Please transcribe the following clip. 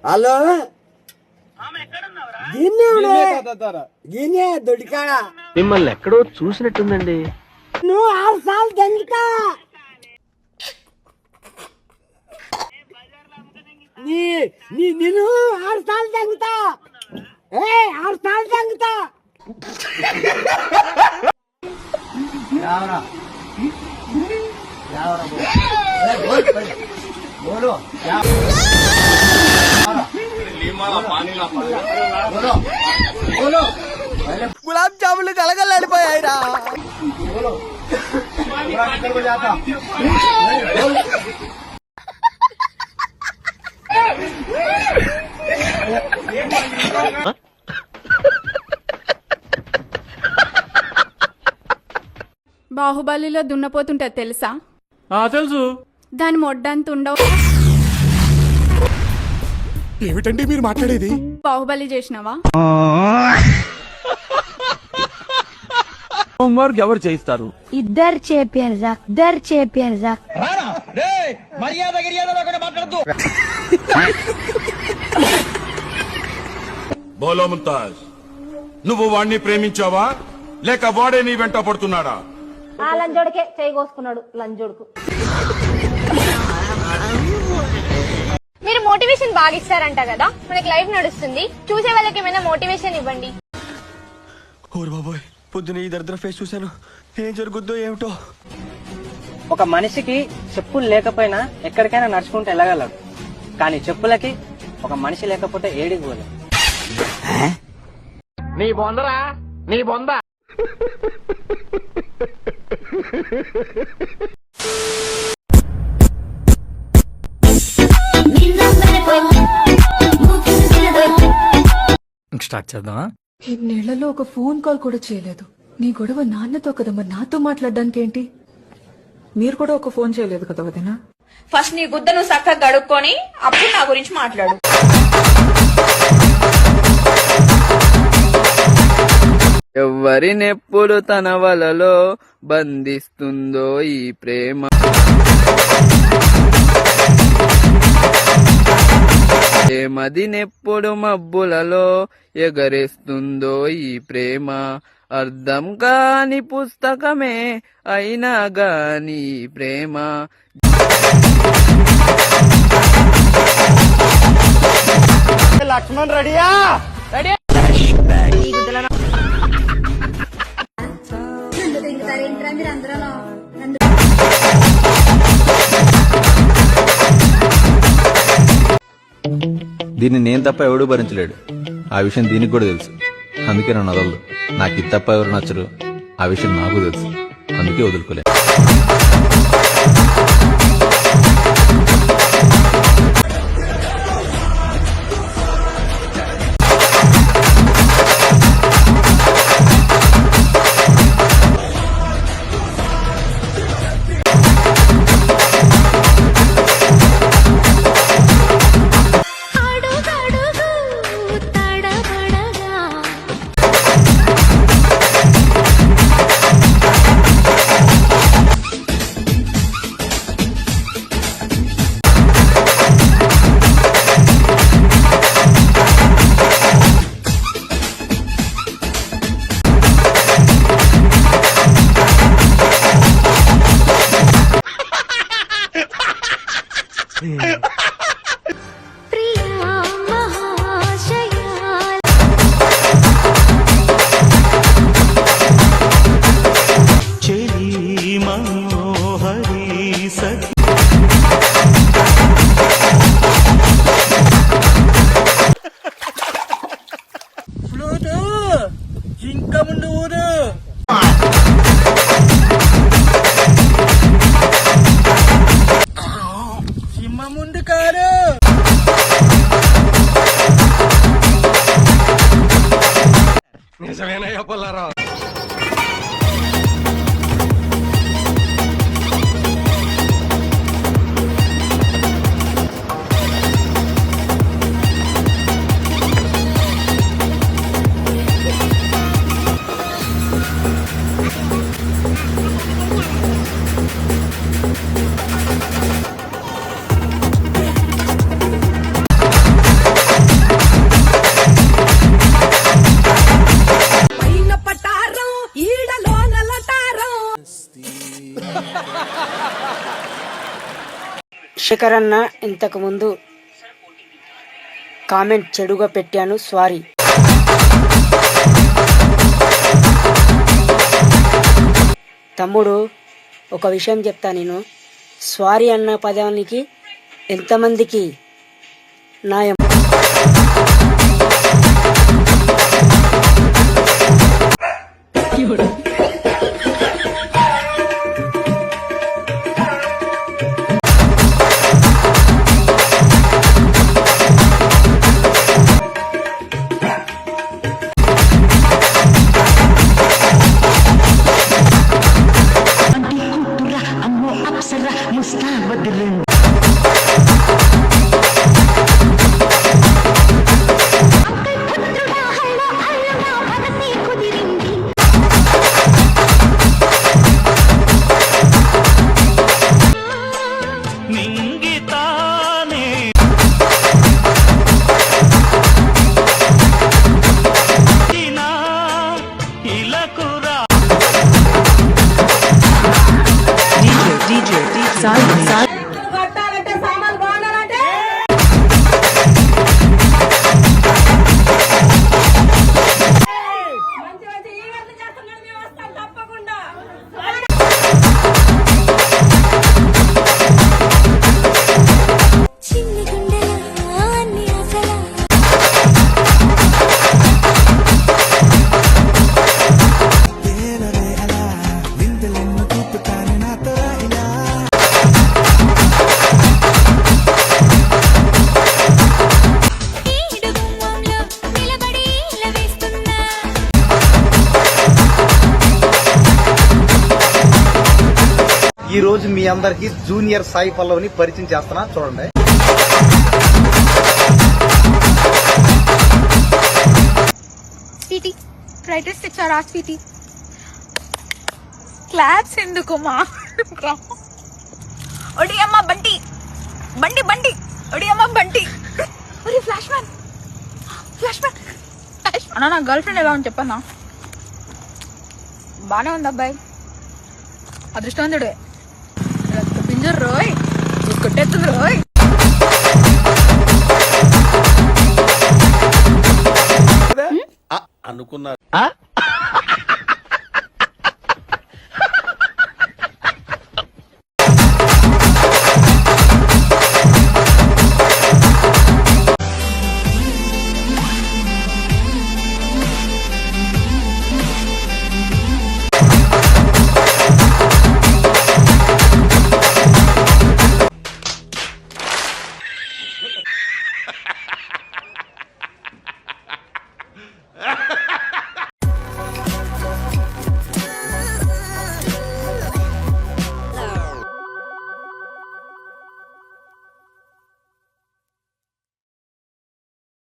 Hello గిన్నె దొడికాడా మిమ్మల్ని ఎక్కడో చూసినట్టుందండి. నువ్వు 6 సార్లు దెంగుతా నేను 6 సార్లు దెంగుతా 6 సార్లు దెంగుతా గులాబ్ జాములు కలగలాడిపోయాయిరా. బాహుబలిలో దున్నపోతుంటే తెలుసా? తెలుసు. దాని మొడ్డంత ఉండవు. ఏమిటండి మీరు మాట్లాడేది? బాహుబలి చేసినావా? హోంవర్క్ ఎవరు చేయిస్తారు? ఇద్దరు చేపారు బోలో ముంతాజ్, నువ్వు వాణ్ణి ప్రేమించావా లేక వాడే నీ వెంట పడుతున్నాడా? ఆ లంజోడికే చేయి కోసుకున్నాడు. లంజోడుకు మీరు మోటివేషన్ బాగా ఇస్తారంట కదా, మనకి లైఫ్ నడుస్తుంది, చూసే వాళ్ళకి ఏమైనా మోటివేషన్ ఇవ్వండి. ఓర్ బాబోయ్, పొద్దున ఈ దరిద్ర ఫేస్ చూశాను. ఏం జరుగుద్దో ఏమిటో. ఒక మనిషికి చెప్పులు లేకపోయినా ఎక్కడికైనా నడుచుకుంటూ వెళ్ళగలడు, కానీ చెప్పులకి ఒక మనిషి లేకపోతే ఏడికి పోలేదు. నీ బొందరా, నీ బొంద. స్టార్ట్ చేద్దామా? ఇన్నేళ్లలో ఒక ఫోన్ కాల్ కూడా చేయలేదు. నీ గొడవ నాన్నతో కదా, మరి నాతో మాట్లాడడానికి ఏంటి? మీరు కూడా ఒక ఫోన్ చేయలేదు కదా వదినా? ఫస్ట్ నీ గుద్దను చక్కగా గడుక్కొని అప్పుడు నా గురించి మాట్లాడు. ఎవరినెప్పుడు తన వలలో బంధిస్తుందో ఈ ప్రేమ, మదినెప్పుడు మబ్బులలో ఎగరేస్తుందో ఈ ప్రేమ, అర్థం కాని పుస్తకమే అయినా గాని ప్రేమ. లక్ష్మణ్ రెడీయా? దీన్ని నేను తప్ప ఎవడూ భరించలేడు. ఆ విషయం దీనికి కూడా తెలుసు. అందుకే నన్ను వదలదు. నాకు ఇది తప్ప ఎవరు నచ్చరు. ఆ విషయం నాకు తెలుసు. అందుకే వదులుకోలేదు. ఇంకా ముందు ఊరు సింహ ముందు కారు. నిజమేనయ్యా పుల్లారావు. శేఖర్ అన్న ఇంతకు ముందు కామెంట్ చెడుగా పెట్టాను, సారీ. తమ్ముడు ఒక విషయం చెప్తా, నేను సారీ అన్న పదానికి ఎంతమందికి న్యాయం. ఈ రోజు మీ అందరికి జూనియర్ సాయి పల్లవిని పరిచయం చేస్తున్నా, చూడండి. స్వీటీ ఫ్రైడ్ రైస్ తెచ్చారా స్వీటీ? క్లాప్స్ ఎందుకు మా? ఒడి అమ్మ బంటి బండి బండి ఒడి అమ్మ బంటి. ఒడి ఫ్లాష్ మ్యాన్ ఫ్లాష్ మ్యాన్. అన్నా నా గర్ల్ ఫ్రెండ్ ఎలా ఉంది చెప్పన్నా? బానే ఉంది అబ్బాయి, అదృష్టవంతుడే. పింజర్ రోయ్ కొట్టేస్తుంది రోయ్. అనుకున్నారు